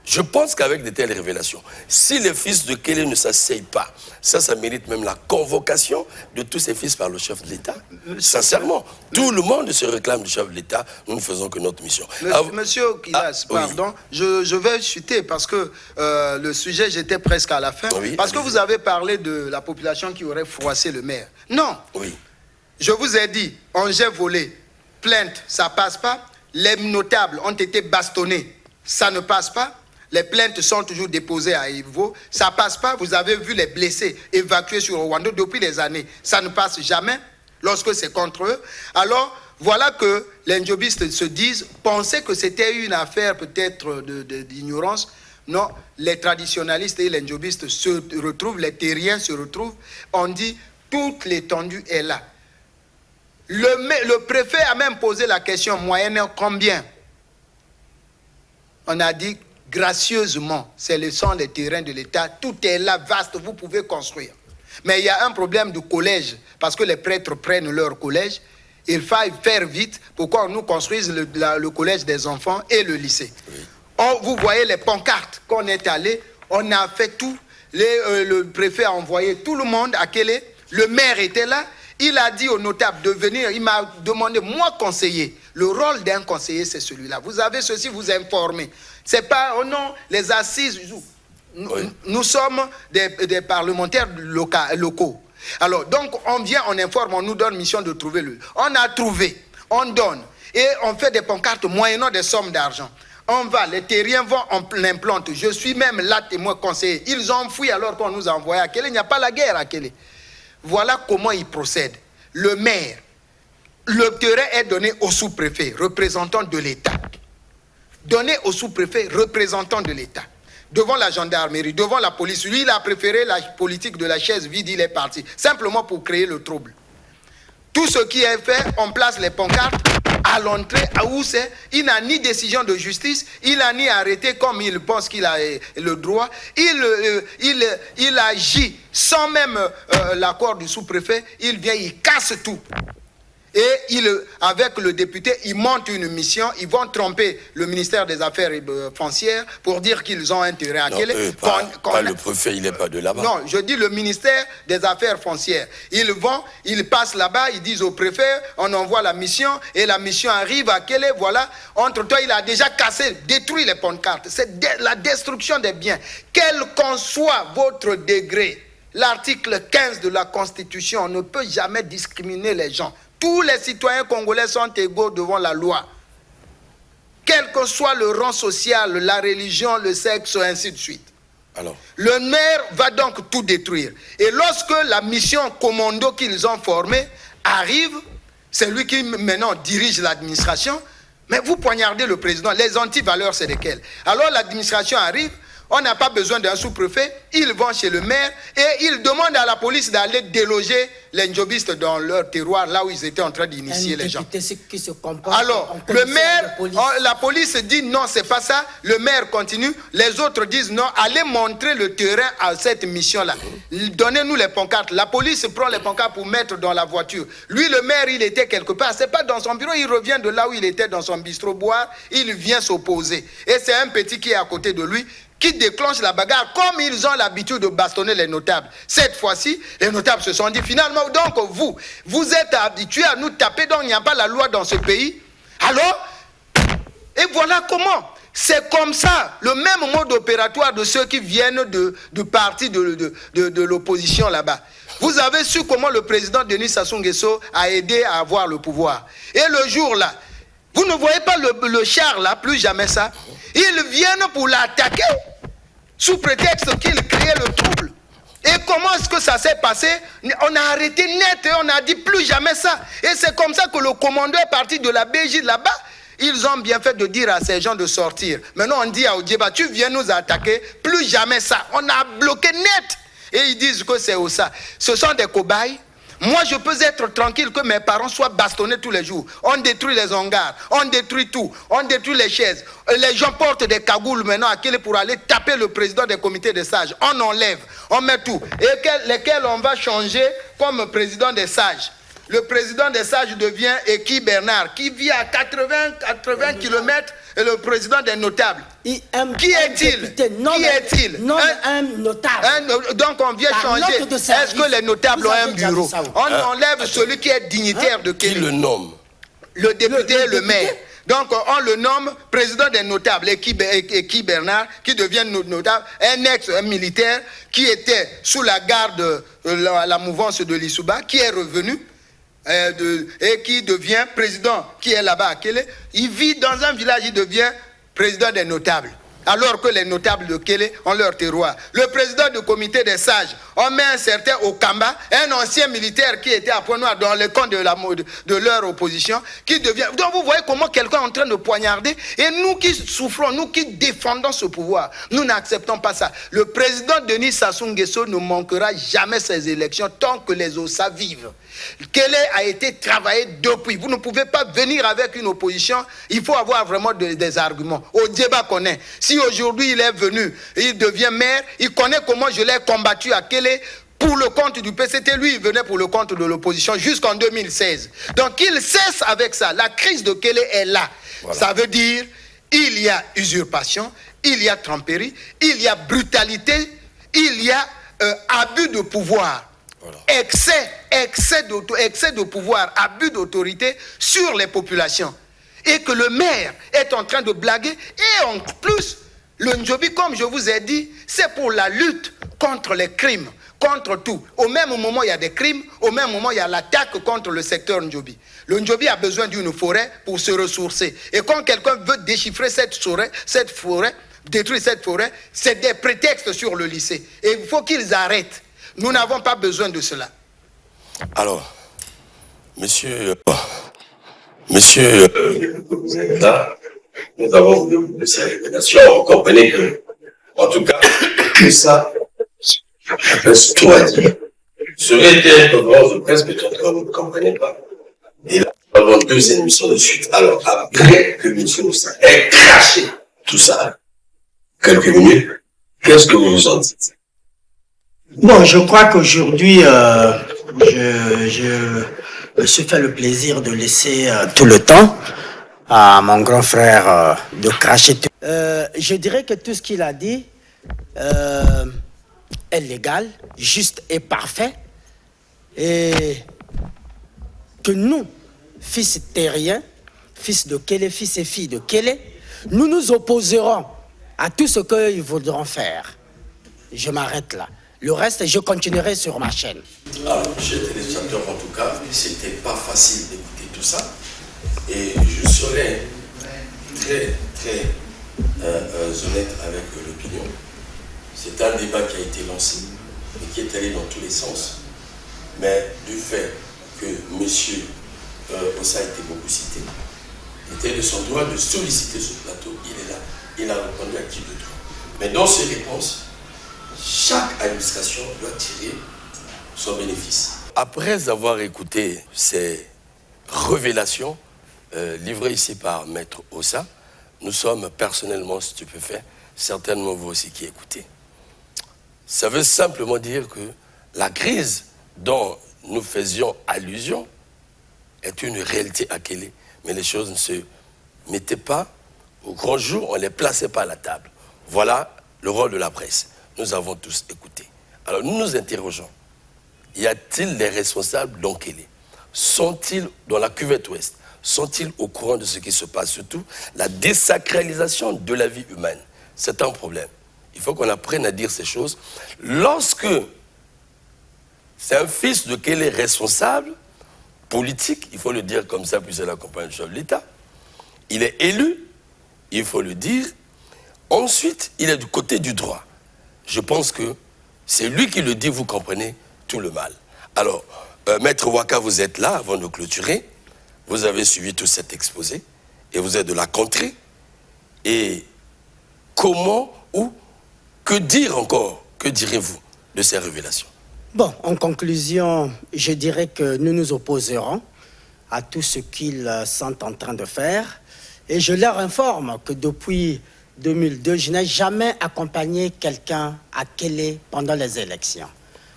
S1: Je pense qu'avec de telles révélations, si les fils de Kélé ne s'asseyent pas, ça mérite même la convocation de tous ces fils par le chef de l'État. Sincèrement, tout le monde se réclame du chef de l'État. Nous ne faisons que notre mission.
S2: Monsieur Kilas, pardon, oui. je vais chuter parce que le sujet, j'étais presque à la fin. Oui, parce que vous avez parlé de la population qui aurait froissé le maire. Non. Oui. Je vous ai dit, engin volé, plainte, ça passe pas. Les notables ont été bastonnés, ça ne passe pas. Les plaintes sont toujours déposées à Ivo. Ça ne passe pas. Vous avez vu les blessés évacués sur Rwanda depuis des années. Ça ne passe jamais lorsque c'est contre eux. Alors, voilà que les njobistes se disent, pensaient que c'était une affaire peut-être d'ignorance. Non, les traditionalistes et les njobistes se retrouvent, les terriens se retrouvent. On dit, toute l'étendue est là. Le préfet a même posé la question, moyenne combien? On a dit, gracieusement, ce sont les terrains de l'État, tout est là, vaste, vous pouvez construire. Mais il y a un problème de collège, parce que les prêtres prennent leur collège, il faut faire vite pour qu'on nous construise le collège des enfants et le lycée. Oui. Vous voyez les pancartes qu'on est allé, on a fait tout, le préfet a envoyé tout le monde à Kélé, le maire était là, il a dit aux notables de venir, il m'a demandé, moi conseiller, le rôle d'un conseiller c'est celui-là, vous avez ceci, vous informez. C'est pas, oh non, les assises, nous sommes des parlementaires locaux. Alors, donc, on vient, on informe, on nous donne mission de trouver le... On a trouvé, on donne, et on fait des pancartes moyennant des sommes d'argent. On va, les terriens vont, on l'implante. Je suis même là, témoin conseiller. Ils ont fui alors qu'on nous a envoyé à Kélé. Il n'y a pas la guerre à Kélé. Voilà comment ils procèdent. Le maire, le terrain est donné au sous-préfet, représentant de l'État. Donné au sous-préfet, représentant de l'État. Devant la gendarmerie, devant la police. Lui, il a préféré la politique de la chaise vide, il est parti. Simplement pour créer le trouble. Tout ce qui est fait, on place les pancartes à l'entrée, à où c'est. Il n'a ni décision de justice, il n'a ni arrêté comme il pense qu'il a le droit. Il agit sans même l'accord du sous-préfet. Il vient, il casse tout. Et avec le député, ils montent une mission, ils vont tromper le ministère des Affaires foncières pour dire qu'ils ont intérêt à Kélé.
S1: Le préfet, il n'est pas de là-bas.
S2: Non, je dis le ministère des Affaires foncières. Ils vont, ils passent là-bas, ils disent au préfet, on envoie la mission, et la mission arrive à Kélé, voilà. Entre-temps, il a déjà cassé, détruit les pancartes. C'est la destruction des biens. Quel qu'en soit votre degré, l'article 15 de la Constitution, on ne peut jamais discriminer les gens. Tous les citoyens congolais sont égaux devant la loi. Quel que soit le rang social, la religion, le sexe, ainsi de suite. Alors. Le maire va donc tout détruire. Et lorsque la mission commando qu'ils ont formée arrive, c'est lui qui maintenant dirige l'administration, mais vous poignardez le président. Les antivaleurs, c'est lesquelles? Alors l'administration arrive, on n'a pas besoin d'un sous-préfet, ils vont chez le maire et ils demandent à la police d'aller déloger les njobistes dans leur terroir, là où ils étaient en train d'initier les gens. Alors, le maire, la police dit non, c'est pas ça, le maire continue, les autres disent non, allez montrer le terrain à cette mission-là. Donnez-nous les pancartes. La police prend les pancartes pour mettre dans la voiture. Lui, le maire, il était quelque part, c'est pas dans son bureau, il revient de là où il était dans son bistrot boire, il vient s'opposer. Et c'est un petit qui est à côté de lui, qui déclenche la bagarre, comme ils ont l'habitude de bastonner les notables. Cette fois-ci, les notables se sont dit, finalement, donc vous êtes habitués à nous taper, donc il n'y a pas la loi dans ce pays. Alors, et voilà comment. C'est comme ça, le même mode opératoire de ceux qui viennent du parti de l'opposition là-bas. Vous avez su comment le président Denis Sassou Nguesso a aidé à avoir le pouvoir. Et le jour là, vous ne voyez pas le char là, plus jamais ça. Ils viennent pour l'attaquer, sous prétexte qu'ils créaient le trouble. Et comment est-ce que ça s'est passé? On a arrêté net et on a dit plus jamais ça. Et c'est comme ça que le commandant est parti de la BJ là-bas. ils ont bien fait de dire à ces gens de sortir. Maintenant, on dit à Odieba, tu viens nous attaquer, plus jamais ça. On a bloqué net. Et ils disent que c'est ça. Ce sont des cobayes. Moi, je peux être tranquille que mes parents soient bastonnés tous les jours. On détruit les hangars, on détruit tout, on détruit les chaises. Les gens portent des cagoules maintenant à Kélé pour aller taper le président des comités des sages. On enlève, on met tout. Et lesquels on va changer comme président des sages. Le président des sages devient Eki Bernard, qui vit à 80 km, et le président des notables. Qui est-il? Qui est-il?
S3: Non, un notable.
S2: Donc on vient changer. Est-ce que les notables ont un bureau? On enlève celui qui est dignitaire de Kélé.
S1: Qui le nomme?
S2: Le député et le maire. Donc on le nomme président des notables, Eki Bernard, qui devient notable, un ex-militaire qui était sous la garde, la mouvance de l'Issouba, qui est revenu. Et qui devient président, qui est là-bas à Kélé. Il vit dans un village, il devient président des notables. Alors que les notables de Kélé ont leur terroir. Le président du comité des sages, on met un certain Okamba, un ancien militaire qui était à Pointe-Noire dans le camp de leur opposition, qui devient... Donc vous voyez comment quelqu'un est en train de poignarder. Et nous qui souffrons, nous qui défendons ce pouvoir, nous n'acceptons pas ça. Le président Denis Sassou Nguesso ne manquera jamais ces élections tant que les Ossa vivent. Kélé a été travaillé depuis. Vous ne pouvez pas venir avec une opposition. Il faut avoir vraiment des arguments. Odieba connaît. Si aujourd'hui il est venu, il devient maire, il connaît comment je l'ai combattu à Kélé pour le compte du PCT. Lui, il venait pour le compte de l'opposition jusqu'en 2016. Donc il cesse avec ça. La crise de Kélé est là. Voilà. Ça veut dire il y a usurpation, il y a tromperie, il y a brutalité, il y a abus de pouvoir. Voilà. Excès de pouvoir, abus d'autorité sur les populations. Et que le maire est en train de blaguer. Et en plus, le Ndjobi, comme je vous ai dit, c'est pour la lutte contre les crimes, contre tout. Au même moment, il y a des crimes. Au même moment, il y a l'attaque contre le secteur Ndjobi. Le Ndjobi a besoin d'une forêt pour se ressourcer. Et quand quelqu'un veut déchiffrer cette forêt, détruire cette forêt, c'est des prétextes sur le lycée. Et il faut qu'ils arrêtent. Nous n'avons pas besoin de cela.
S1: Alors, monsieur,
S4: là, nous avons ces révélations. Vous comprenez que, en tout cas, tout ça, c'est tout à dire. Serait été une conférence de presse, peut-être que vous ne comprenez pas. Et là, nous avons 2 émissions de suite. Alors, après que M. Moussa ait craché tout ça, quelques minutes, qu'est-ce que vous en dites?
S3: Bon, je crois qu'aujourd'hui, je me suis fait le plaisir de laisser tout le temps à mon grand frère de cracher tout. Je dirais que tout ce qu'il a dit est légal, juste et parfait. Et que nous, fils terriens, fils de Kélé, fils et filles de Kélé, nous nous opposerons à tout ce qu'ils voudront faire. Je m'arrête là. Le reste, je continuerai sur ma chaîne.
S1: Alors, chers téléspectateurs, en tout cas, c'était pas facile d'écouter tout ça. Et je serai très honnête avec l'opinion. C'est un débat qui a été lancé et qui est allé dans tous les sens. Mais du fait que M. Ossa a été beaucoup cité, il était de son droit de solliciter ce plateau. Il est là, il a répondu à qui de droit. Mais dans ses réponses, chaque administration doit tirer son bénéfice. Après avoir écouté ces révélations livrées ici par Maître Ossa, nous sommes personnellement stupéfaits, certainement vous aussi qui écoutez. Ça veut simplement dire que la crise dont nous faisions allusion est une réalité à Kélé, mais les choses ne se mettaient pas au grand jour, on ne les plaçait pas à la table. Voilà le rôle de la presse. Nous avons tous écouté. Alors nous nous interrogeons. Y a-t-il des responsables dans Kélé? Sont-ils dans la cuvette ouest? Sont-ils au courant de ce qui se passe? Surtout la désacralisation de la vie humaine. C'est un problème. Il faut qu'on apprenne à dire ces choses. Lorsque c'est un fils de Kélé responsable, politique, il faut le dire comme ça, puis c'est la compagnie de l'État, il est élu, il faut le dire. Ensuite, il est du côté du droit. Je pense que c'est lui qui le dit, vous comprenez tout le mal. Alors, Maître Waka, vous êtes là avant de clôturer. Vous avez suivi tout cet exposé. et vous êtes de la contrée. Et comment ou que dire encore? Que direz-vous de ces révélations?
S3: Bon, en conclusion, je dirais que nous nous opposerons à tout ce qu'ils sont en train de faire. Et je leur informe que depuis 2002, je n'ai jamais accompagné quelqu'un à Kélé pendant les élections.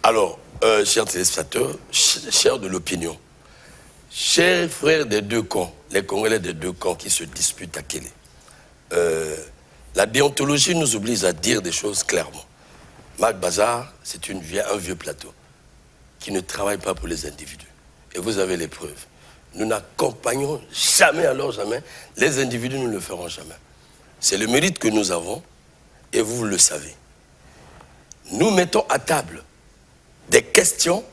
S1: Alors, chers téléspectateurs, chers de l'opinion, chers frères des deux camps, les Congolais des deux camps qui se disputent à Kélé, la déontologie nous oblige à dire des choses clairement. Mac Bazar, c'est un vieux plateau qui ne travaille pas pour les individus. Et vous avez les preuves. Nous n'accompagnons jamais, alors jamais, les individus, nous ne le ferons jamais. C'est le mérite que nous avons, et vous le savez. Nous mettons à table des questions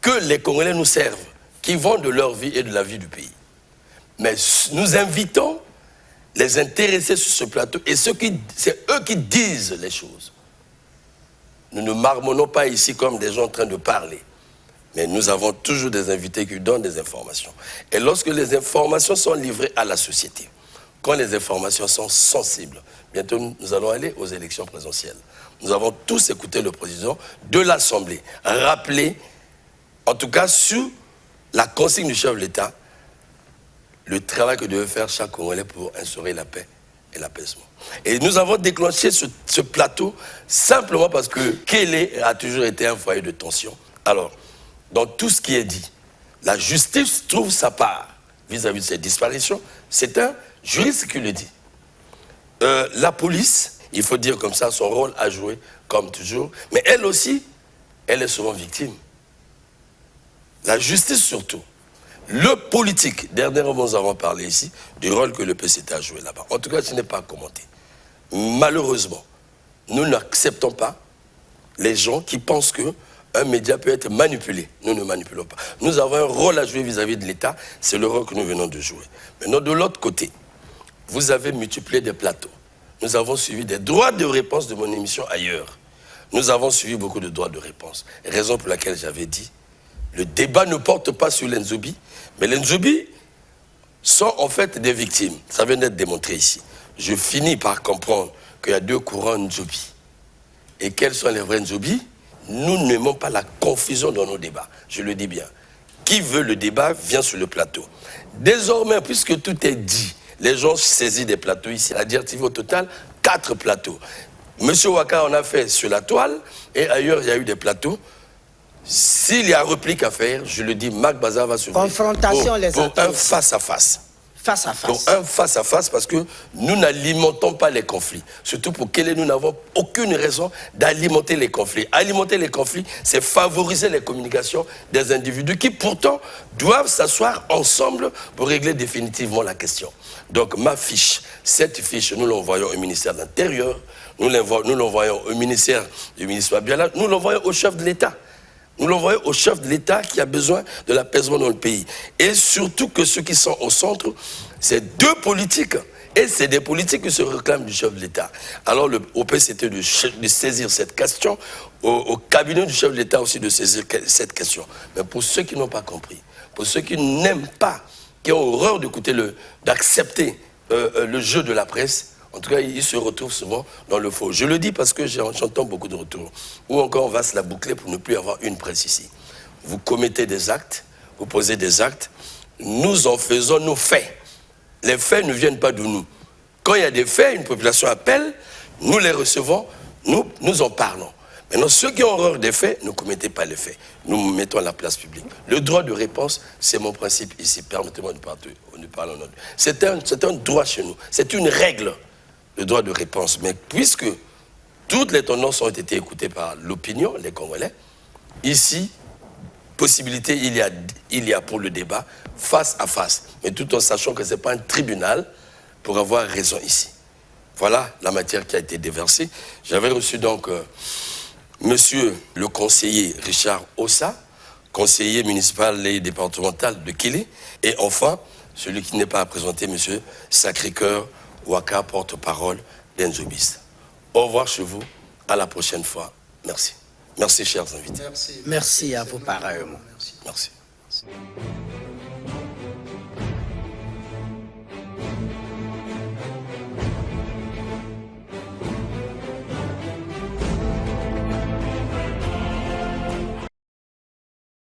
S1: que les Congolais nous servent, qui vont de leur vie et de la vie du pays. Mais nous invitons les intéressés sur ce plateau, et c'est eux qui disent les choses. Nous ne marmonnons pas ici comme des gens en train de parler. Mais nous avons toujours des invités qui donnent des informations. Et lorsque les informations sont livrées à la société, quand les informations sont sensibles, bientôt nous allons aller aux élections présidentielles. Nous avons tous écouté le président de l'Assemblée rappeler, en tout cas sur la consigne du chef de l'État, le travail que devait faire chaque Congolais pour instaurer la paix et l'apaisement. Et nous avons déclenché ce plateau simplement parce que Kélé a toujours été un foyer de tension. Alors, dans tout ce qui est dit, la justice trouve sa part vis-à-vis de ces disparitions. C'est un juriste qui le dit. La police, il faut dire comme ça, son rôle a joué comme toujours. Mais elle aussi, elle est souvent victime. La justice surtout. Le politique, dernièrement nous avons parlé ici du rôle que le PCT a joué là-bas. En tout cas, ce n'est pas commenté. Malheureusement, nous n'acceptons pas les gens qui pensent que un média peut être manipulé. Nous ne manipulons pas. Nous avons un rôle à jouer vis-à-vis de l'État. C'est le rôle que nous venons de jouer. Maintenant, de l'autre côté, vous avez multiplié des plateaux. Nous avons suivi des droits de réponse de mon émission ailleurs. Nous avons suivi beaucoup de droits de réponse. Raison pour laquelle j'avais dit, le débat ne porte pas sur les Nzobi, mais les Nzobi sont en fait des victimes. Ça vient d'être démontré ici. Je finis par comprendre qu'il y a deux courants Nzobi. Et quels sont les vrais Nzobi? Nous n'aimons pas la confusion dans nos débats. Je le dis bien. Qui veut le débat vient sur le plateau. Désormais, puisque tout est dit, les gens saisissent des plateaux ici. La directive au total, 4 plateaux. Monsieur Ouaka en a fait sur la toile et ailleurs, il y a eu des plateaux. S'il y a réplique à faire, je le dis, Mac Bazar va se
S3: confrontation
S1: pour un face-à-face.
S3: Face à face.
S1: Pour un face-à-face, parce que nous n'alimentons pas les conflits. Surtout pour Kélé, nous n'avons aucune raison d'alimenter les conflits. Alimenter les conflits, c'est favoriser les communications des individus qui pourtant doivent s'asseoir ensemble pour régler définitivement la question. Donc ma fiche, cette fiche, nous l'envoyons au ministère de l'Intérieur, nous l'envoyons au ministère du ministre Abiala, nous l'envoyons au chef de l'État. Nous l'envoyons au chef de l'État qui a besoin de l'apaisement dans le pays. Et surtout que ceux qui sont au centre, c'est deux politiques. Et c'est des politiques qui se réclament du chef de l'État. Alors au PCT de saisir cette question, au cabinet du chef de l'État aussi de saisir cette question. Mais pour ceux qui n'ont pas compris, pour ceux qui n'aiment pas, qui ont horreur d'accepter le jeu de la presse, en tout cas, ils se retrouvent souvent dans le faux. Je le dis parce que j'entends beaucoup de retours. Ou encore, on va se la boucler pour ne plus avoir une presse ici. Vous commettez des actes, vous posez des actes, nous en faisons nos faits. Les faits ne viennent pas de nous. Quand il y a des faits, une population appelle, nous les recevons, nous en parlons. Maintenant, ceux qui ont horreur des faits, ne commettez pas les faits. Nous mettons à la place publique. Le droit de réponse, c'est mon principe ici. Permettez-moi de parler en ordre. C'est un droit chez nous. C'est une règle. Le droit de réponse. Mais puisque toutes les tendances ont été écoutées par l'opinion, les Congolais, ici, possibilité, il y a pour le débat face à face. Mais tout en sachant que ce n'est pas un tribunal pour avoir raison ici. Voilà la matière qui a été déversée. J'avais reçu donc monsieur le conseiller Richard Ossa, conseiller municipal et départemental de Kélé, et enfin, celui qui n'est pas à présenter, monsieur Sacré-Cœur Ouaka, porte-parole d'Enzobis. Au revoir chez vous, à la prochaine fois. Merci. Merci, chers invités.
S3: Merci à vous pareillement.
S1: Merci.